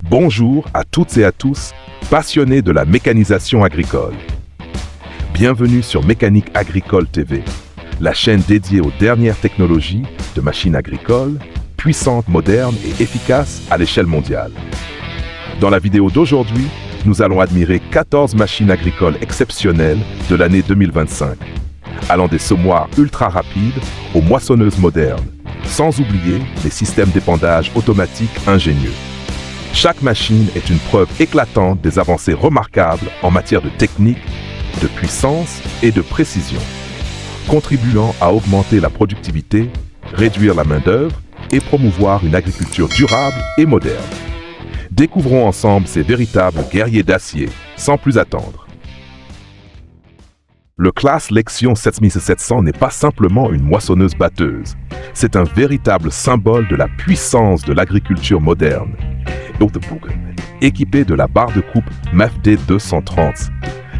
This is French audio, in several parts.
Bonjour à toutes et à tous, passionnés de la mécanisation agricole. Bienvenue sur Mécanique Agricole TV, la chaîne dédiée aux dernières technologies de machines agricoles, puissantes, modernes et efficaces à l'échelle mondiale. Dans la vidéo d'aujourd'hui, nous allons admirer 14 machines agricoles exceptionnelles de l'année 2025, allant des semoirs ultra rapides aux moissonneuses modernes, sans oublier les systèmes d'épandage automatiques ingénieux. Chaque machine est une preuve éclatante des avancées remarquables en matière de technique, de puissance et de précision, contribuant à augmenter la productivité, réduire la main-d'œuvre et promouvoir une agriculture durable et moderne. Découvrons ensemble ces véritables guerriers d'acier, sans plus attendre. Le Claas Lexion 7700 n'est pas simplement une moissonneuse-batteuse, c'est un véritable symbole de la puissance de l'agriculture moderne. Équipé de la barre de coupe MAFD 230,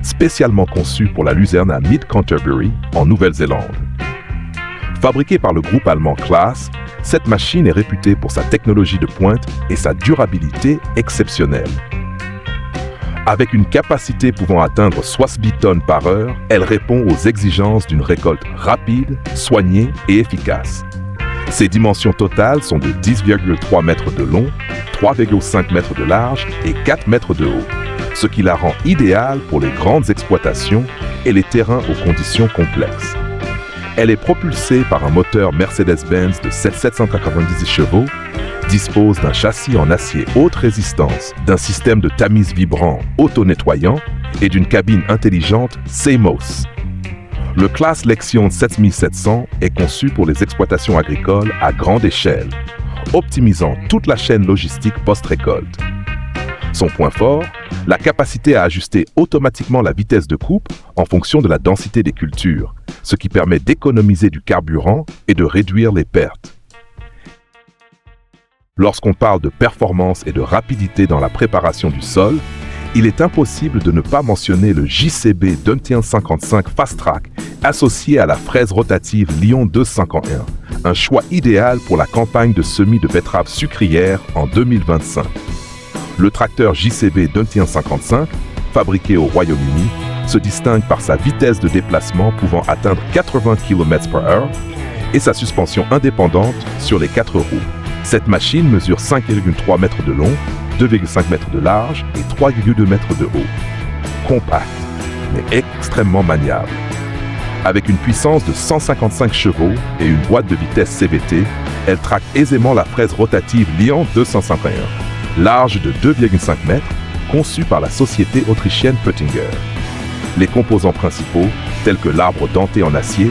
spécialement conçue pour la luzerne à Mid-Canterbury, en Nouvelle-Zélande. Fabriquée par le groupe allemand Claas, cette machine est réputée pour sa technologie de pointe et sa durabilité exceptionnelle. Avec une capacité pouvant atteindre 70 tonnes par heure, elle répond aux exigences d'une récolte rapide, soignée et efficace. Ses dimensions totales sont de 10,3 mètres de long, 3,5 mètres de large et 4 mètres de haut, ce qui la rend idéale pour les grandes exploitations et les terrains aux conditions complexes. Elle est propulsée par un moteur Mercedes-Benz de 790 chevaux, dispose d'un châssis en acier haute résistance, d'un système de tamise vibrant auto-nettoyant et d'une cabine intelligente CMOS. Le Claas Lexion 7700 est conçu pour les exploitations agricoles à grande échelle, optimisant toute la chaîne logistique post-récolte. Son point fort, la capacité à ajuster automatiquement la vitesse de coupe en fonction de la densité des cultures, ce qui permet d'économiser du carburant et de réduire les pertes. Lorsqu'on parle de performance et de rapidité dans la préparation du sol, il est impossible de ne pas mentionner le JCB 2155 Fast Track associé à la fraise rotative Lion 251, un choix idéal pour la campagne de semis de betteraves sucrières en 2025. Le tracteur JCB 2155, fabriqué au Royaume-Uni, se distingue par sa vitesse de déplacement pouvant atteindre 80 km/h et sa suspension indépendante sur les 4 roues. Cette machine mesure 5,3 mètres de long, 2,5 mètres de large et 3,2 mètres de haut. Compacte, mais extrêmement maniable. Avec une puissance de 155 chevaux et une boîte de vitesse CVT, elle traque aisément la fraise rotative Lion 251, large de 2,5 mètres, conçue par la société autrichienne Pöttinger. Les composants principaux, tels que l'arbre denté en acier,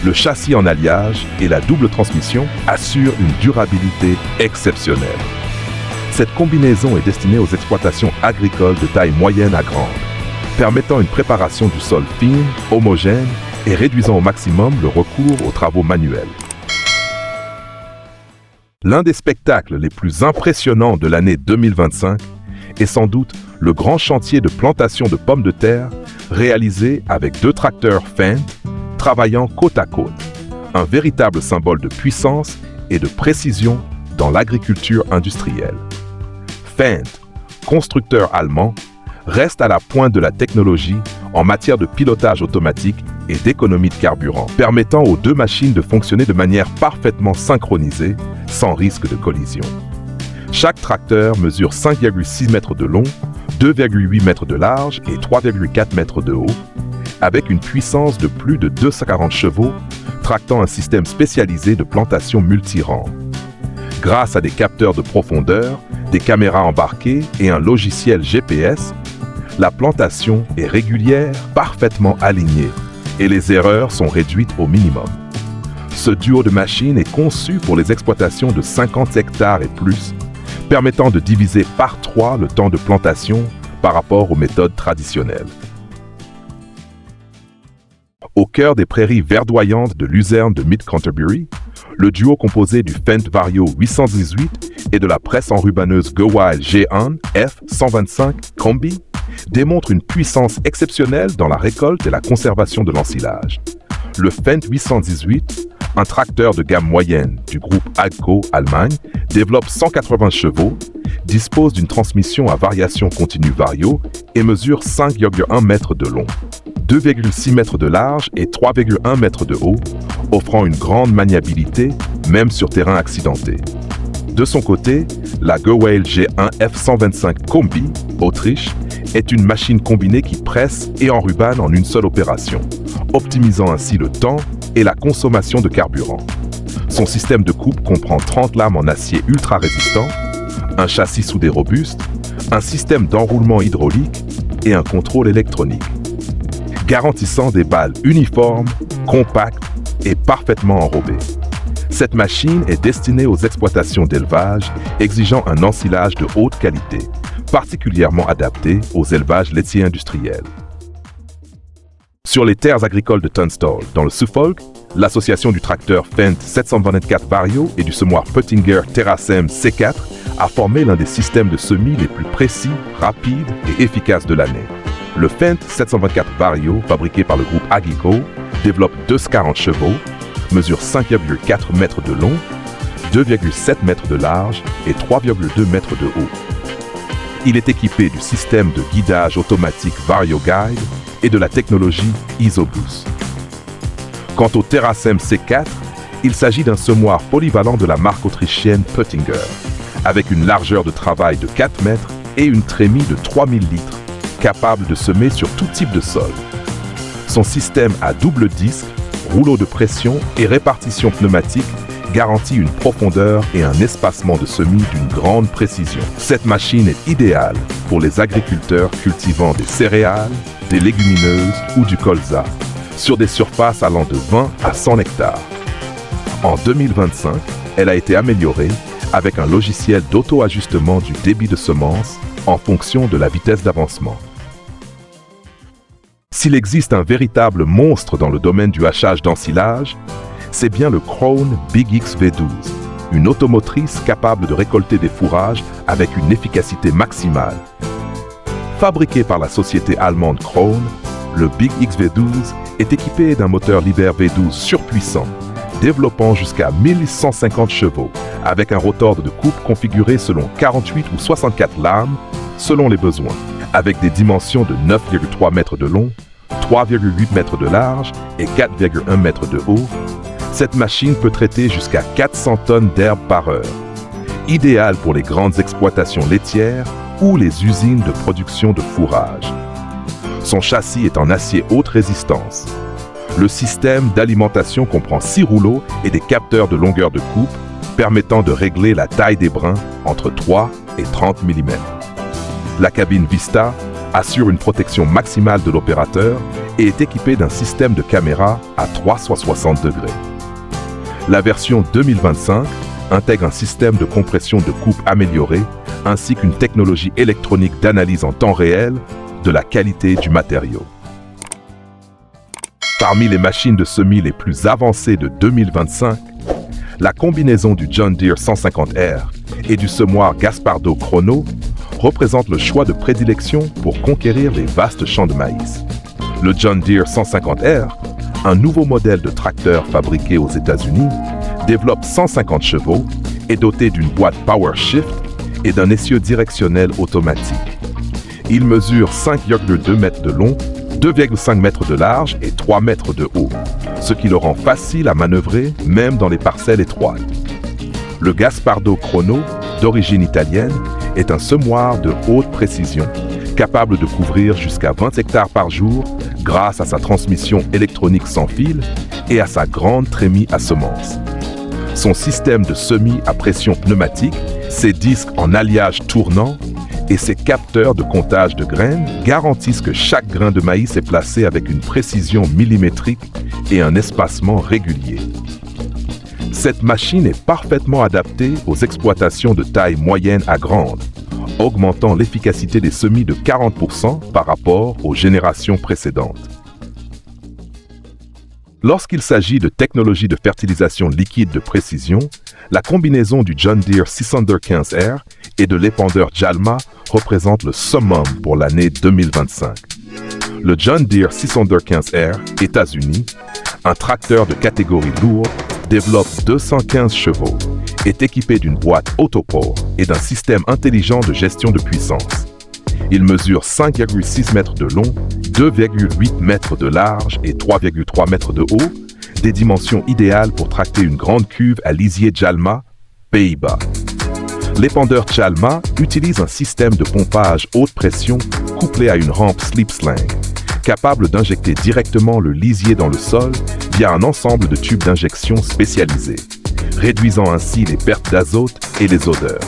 le châssis en alliage et la double transmission assurent une durabilité exceptionnelle. Cette combinaison est destinée aux exploitations agricoles de taille moyenne à grande, permettant une préparation du sol fine, homogène et réduisant au maximum le recours aux travaux manuels. L'un des spectacles les plus impressionnants de l'année 2025 est sans doute le grand chantier de plantation de pommes de terre réalisé avec 2 tracteurs Fendt travaillant côte à côte, un véritable symbole de puissance et de précision dans l'agriculture industrielle. Fendt, constructeur allemand, reste à la pointe de la technologie en matière de pilotage automatique et d'économie de carburant, permettant aux 2 machines de fonctionner de manière parfaitement synchronisée, sans risque de collision. Chaque tracteur mesure 5,6 mètres de long, 2,8 mètres de large et 3,4 mètres de haut, avec une puissance de plus de 240 chevaux, tractant un système spécialisé de plantation multirang. Grâce à des capteurs de profondeur, des caméras embarquées et un logiciel GPS, la plantation est régulière, parfaitement alignée, et les erreurs sont réduites au minimum. Ce duo de machines est conçu pour les exploitations de 50 hectares et plus, permettant de diviser par 3 le temps de plantation par rapport aux méthodes traditionnelles. Au cœur des prairies verdoyantes de luzerne de Mid-Canterbury, le duo composé du Fendt Vario 818 et de la presse enrubanneuse Gewile G1 F125 Combi démontre une puissance exceptionnelle dans la récolte et la conservation de l'ensilage. Le Fendt 818, un tracteur de gamme moyenne du groupe AGCO Allemagne, développe 180 chevaux, dispose d'une transmission à variation continue Vario et mesure 5,1 mètres de long, 2,6 mètres de large et 3,1 mètres de haut, offrant une grande maniabilité, même sur terrain accidenté. De son côté, la Gewale G1 F125 Combi, Autriche, est une machine combinée qui presse et enrubane en une seule opération, optimisant ainsi le temps et la consommation de carburant. Son système de coupe comprend 30 lames en acier ultra résistant, un châssis soudé robuste, un système d'enroulement hydraulique et un contrôle électronique, garantissant des balles uniformes, compactes et parfaitement enrobées. Cette machine est destinée aux exploitations d'élevage exigeant un ensilage de haute qualité, particulièrement adapté aux élevages laitiers industriels. Sur les terres agricoles de Tunstall, dans le Suffolk, l'association du tracteur Fendt 724 Vario et du semoir Pöttinger Terrasem C4 a formé l'un des systèmes de semis les plus précis, rapides et efficaces de l'année. Le Fendt 724 Vario, fabriqué par le groupe Agrico, développe 240 chevaux, mesure 5,4 mètres de long, 2,7 mètres de large et 3,2 mètres de haut. Il est équipé du système de guidage automatique Vario Guide et de la technologie ISOBoost. Quant au Terrasem C4, il s'agit d'un semoir polyvalent de la marque autrichienne Pöttinger, avec une largeur de travail de 4 mètres et une trémie de 3000 litres, capable de semer sur tout type de sol. Son système à double disque, rouleau de pression et répartition pneumatique garantit une profondeur et un espacement de semis d'une grande précision. Cette machine est idéale pour les agriculteurs cultivant des céréales, des légumineuses ou du colza, sur des surfaces allant de 20 à 100 hectares. En 2025, elle a été améliorée avec un logiciel d'auto-ajustement du débit de semences en fonction de la vitesse d'avancement. S'il existe un véritable monstre dans le domaine du hachage d'ensilage, c'est bien le Krone Big X V12, une automotrice capable de récolter des fourrages avec une efficacité maximale. Fabriqué par la société allemande Krone, le Big X V12 est équipé d'un moteur Liebherr V12 surpuissant, développant jusqu'à 1150 chevaux, avec un rotor de coupe configuré selon 48 ou 64 lames, selon les besoins, avec des dimensions de 9,3 mètres de long, 3,8 mètres de large et 4,1 mètres de haut. Cette machine peut traiter jusqu'à 400 tonnes d'herbe par heure, idéale pour les grandes exploitations laitières ou les usines de production de fourrage. Son châssis est en acier haute résistance. Le système d'alimentation comprend 6 rouleaux et des capteurs de longueur de coupe permettant de régler la taille des brins entre 3 et 30 mm. La cabine Vista assure une protection maximale de l'opérateur et est équipée d'un système de caméra à 360 degrés. La version 2025 intègre un système de compression de coupe amélioré ainsi qu'une technologie électronique d'analyse en temps réel de la qualité du matériau. Parmi les machines de semis les plus avancées de 2025, la combinaison du John Deere 150R et du semoir Gaspardo Chrono représente le choix de prédilection pour conquérir les vastes champs de maïs. Le John Deere 150R, un nouveau modèle de tracteur fabriqué aux États-Unis, développe 150 chevaux, est doté d'une boîte PowerShift et d'un essieu directionnel automatique. Il mesure 5,2 mètres de long, 2,5 mètres de large et 3 mètres de haut, ce qui le rend facile à manœuvrer même dans les parcelles étroites. Le Gaspardo Chrono, d'origine italienne, est un semoir de haute précision, capable de couvrir jusqu'à 20 hectares par jour grâce à sa transmission électronique sans fil et à sa grande trémie à semences. Son système de semis à pression pneumatique, ses disques en alliage tournant et ses capteurs de comptage de graines garantissent que chaque grain de maïs est placé avec une précision millimétrique et un espacement régulier. Cette machine est parfaitement adaptée aux exploitations de taille moyenne à grande, augmentant l'efficacité des semis de 40% par rapport aux générations précédentes. Lorsqu'il s'agit de technologies de fertilisation liquide de précision, la combinaison du John Deere 615R et de l'épandeur Jalma représente le summum pour l'année 2025. Le John Deere 615R, États-Unis, un tracteur de catégorie lourde, développe 215 chevaux est équipé d'une boîte Autopore et d'un système intelligent de gestion de puissance. Il mesure 5,6 mètres de long, 2,8 mètres de large et 3,3 mètres de haut, des dimensions idéales pour tracter une grande cuve à lisier Jalma, Pays-Bas. L'épandeur Jalma utilise un système de pompage haute pression couplé à une rampe slip sling, capable d'injecter directement le lisier dans le sol via un ensemble de tubes d'injection spécialisés, réduisant ainsi les pertes d'azote et les odeurs.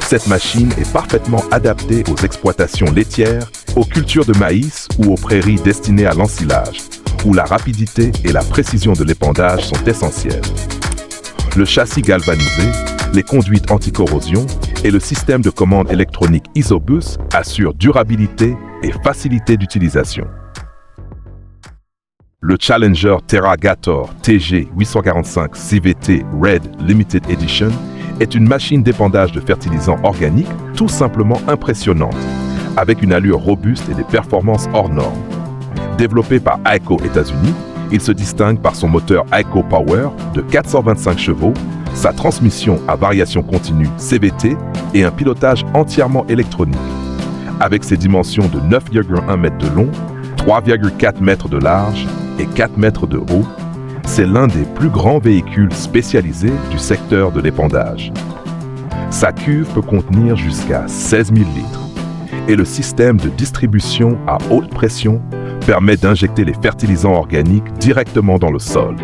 Cette machine est parfaitement adaptée aux exploitations laitières, aux cultures de maïs ou aux prairies destinées à l'ensilage, où la rapidité et la précision de l'épandage sont essentielles. Le châssis galvanisé, les conduites anti-corrosion et le système de commande électronique Isobus assurent durabilité et facilité d'utilisation. Le Challenger TerraGator TG 845 CVT Red Limited Edition est une machine d'épandage de fertilisants organiques tout simplement impressionnante, avec une allure robuste et des performances hors normes. Développé par AECO États-Unis, il se distingue par son moteur AECO Power de 425 chevaux, sa transmission à variation continue CVT et un pilotage entièrement électronique. Avec ses dimensions de 9,1 mètres de long, 3,4 mètres de large et 4 mètres de haut, c'est l'un des plus grands véhicules spécialisés du secteur de l'épandage. Sa cuve peut contenir jusqu'à 16 000 litres et le système de distribution à haute pression permet d'injecter les fertilisants organiques directement dans le sol,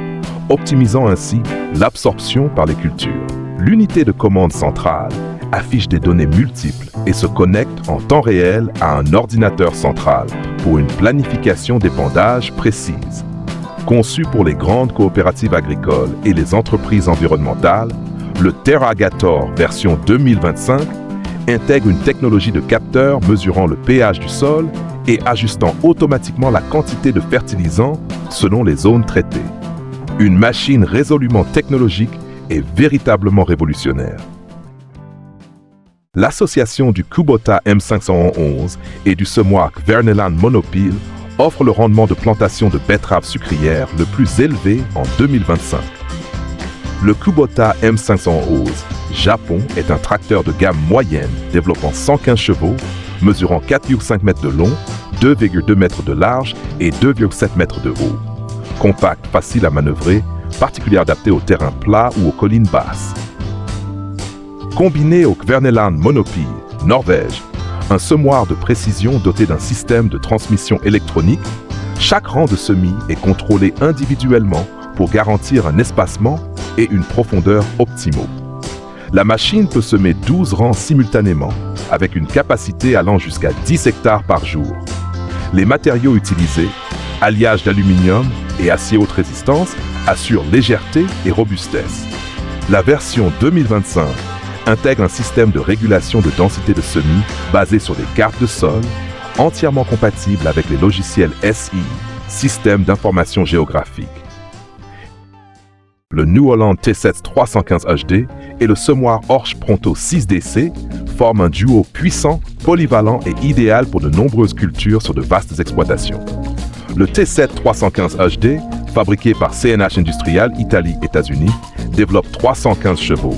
optimisant ainsi l'absorption par les cultures. L'unité de commande centrale affiche des données multiples et se connecte en temps réel à un ordinateur central pour une planification d'épandage précise. Conçu pour les grandes coopératives agricoles et les entreprises environnementales, le TerraGator version 2025 intègre une technologie de capteur mesurant le pH du sol et ajustant automatiquement la quantité de fertilisants selon les zones traitées. Une machine résolument technologique et véritablement révolutionnaire. L'association du Kubota M511 et du semoir Verneland Monopile offre le rendement de plantation de betteraves sucrières le plus élevé en 2025. Le Kubota M511 Japon est un tracteur de gamme moyenne développant 115 chevaux, mesurant 4,5 mètres de long, 2,2 mètres de large et 2,7 mètres de haut. Compact, facile à manœuvrer, particulièrement adapté aux terrains plats ou aux collines basses. Combiné au Verneland Monopile, Norvège, un semoir de précision doté d'un système de transmission électronique, chaque rang de semis est contrôlé individuellement pour garantir un espacement et une profondeur optimaux. La machine peut semer 12 rangs simultanément, avec une capacité allant jusqu'à 10 hectares par jour. Les matériaux utilisés, alliage d'aluminium et acier haute résistance, assurent légèreté et robustesse. La version 2025 intègre un système de régulation de densité de semis basé sur des cartes de sol, entièrement compatible avec les logiciels SI, Système d'information géographique. Le New Holland T7 315 HD et le semoir Horsch Pronto 6DC forment un duo puissant, polyvalent et idéal pour de nombreuses cultures sur de vastes exploitations. Le T7 315 HD, fabriqué par CNH Industrial Italie États-Unis, développe 315 chevaux,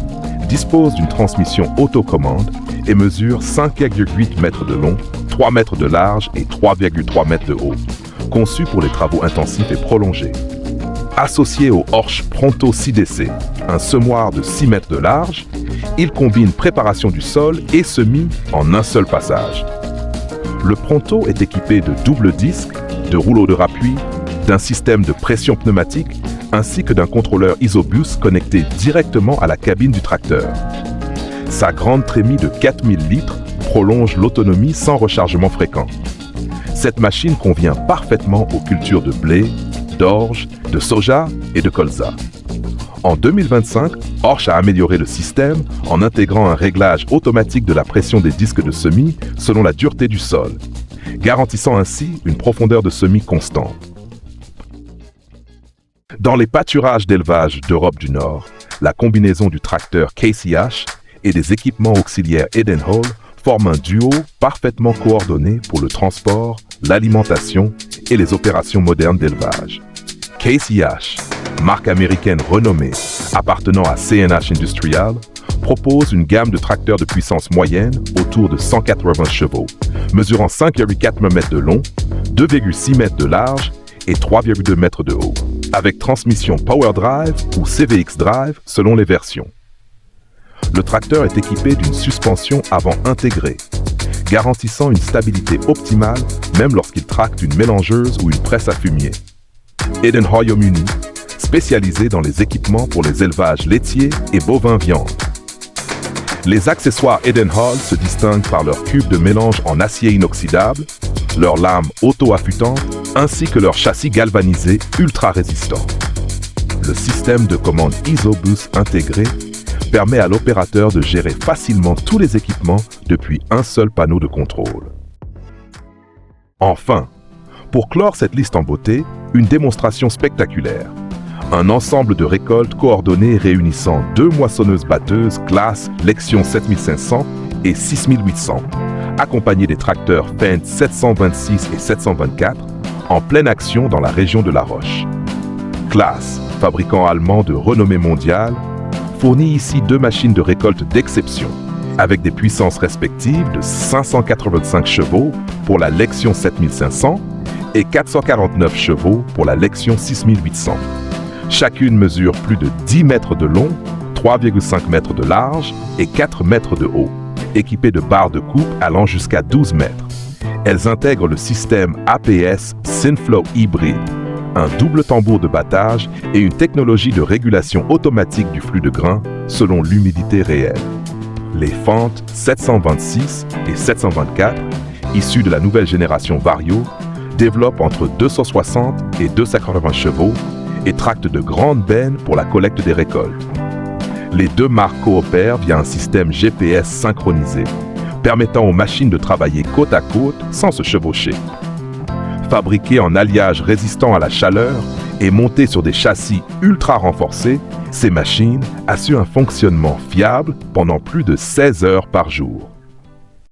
dispose d'une transmission autocommande et mesure 5,8 mètres de long, 3 mètres de large et 3,3 mètres de haut, conçu pour les travaux intensifs et prolongés. Associé au Horsch Pronto 6DC, un semoir de 6 mètres de large, il combine préparation du sol et semis en un seul passage. Le Pronto est équipé de double disques, de rouleaux de rappui, d'un système de pression pneumatique ainsi que d'un contrôleur Isobus connecté directement à la cabine du tracteur. Sa grande trémie de 4000 litres prolonge l'autonomie sans rechargement fréquent. Cette machine convient parfaitement aux cultures de blé, d'orge, de soja et de colza. En 2025, Horsch a amélioré le système en intégrant un réglage automatique de la pression des disques de semis selon la dureté du sol, garantissant ainsi une profondeur de semis constante. Dans les pâturages d'élevage d'Europe du Nord, la combinaison du tracteur KCH et des équipements auxiliaires Edenhall forme un duo parfaitement coordonné pour le transport, l'alimentation et les opérations modernes d'élevage. KCH, marque américaine renommée appartenant à CNH Industrial, propose une gamme de tracteurs de puissance moyenne autour de 180 chevaux, mesurant 5,4 mètres de long, 2,6 mètres de large et 3,2 mètres de haut, avec transmission Power Drive ou CVX Drive selon les versions. Le tracteur est équipé d'une suspension avant intégrée, garantissant une stabilité optimale même lorsqu'il tracte une mélangeuse ou une presse à fumier. Edenhoyer-muni, spécialisé dans les équipements pour les élevages laitiers et bovins viande. Les accessoires Edenhoyer se distinguent par leur cube de mélange en acier inoxydable, leurs lames auto-affûtantes, ainsi que leur châssis galvanisé ultra résistant. Le système de commande Isobus intégré permet à l'opérateur de gérer facilement tous les équipements depuis un seul panneau de contrôle. Enfin, pour clore cette liste en beauté, une démonstration spectaculaire. Un ensemble de récoltes coordonnées réunissant 2 moissonneuses-batteuses classe Lexion 7500 et 6800, accompagnées des tracteurs Fendt 726 et 724, en pleine action dans la région de La Roche. Claas, fabricant allemand de renommée mondiale, fournit ici 2 machines de récolte d'exception, avec des puissances respectives de 585 chevaux pour la Lexion 7500 et 449 chevaux pour la Lexion 6800. Chacune mesure plus de 10 mètres de long, 3,5 mètres de large et 4 mètres de haut, équipées de barres de coupe allant jusqu'à 12 mètres. Elles intègrent le système APS Synflow hybride, un double tambour de battage et une technologie de régulation automatique du flux de grains selon l'humidité réelle. Les fentes 726 et 724, issues de la nouvelle génération Vario, développent entre 260 et 280 chevaux et tractent de grandes bennes pour la collecte des récoltes. Les 2 marques coopèrent via un système GPS synchronisé, permettant aux machines de travailler côte à côte sans se chevaucher. Fabriquées en alliage résistant à la chaleur et montées sur des châssis ultra renforcés, ces machines assurent un fonctionnement fiable pendant plus de 16 heures par jour.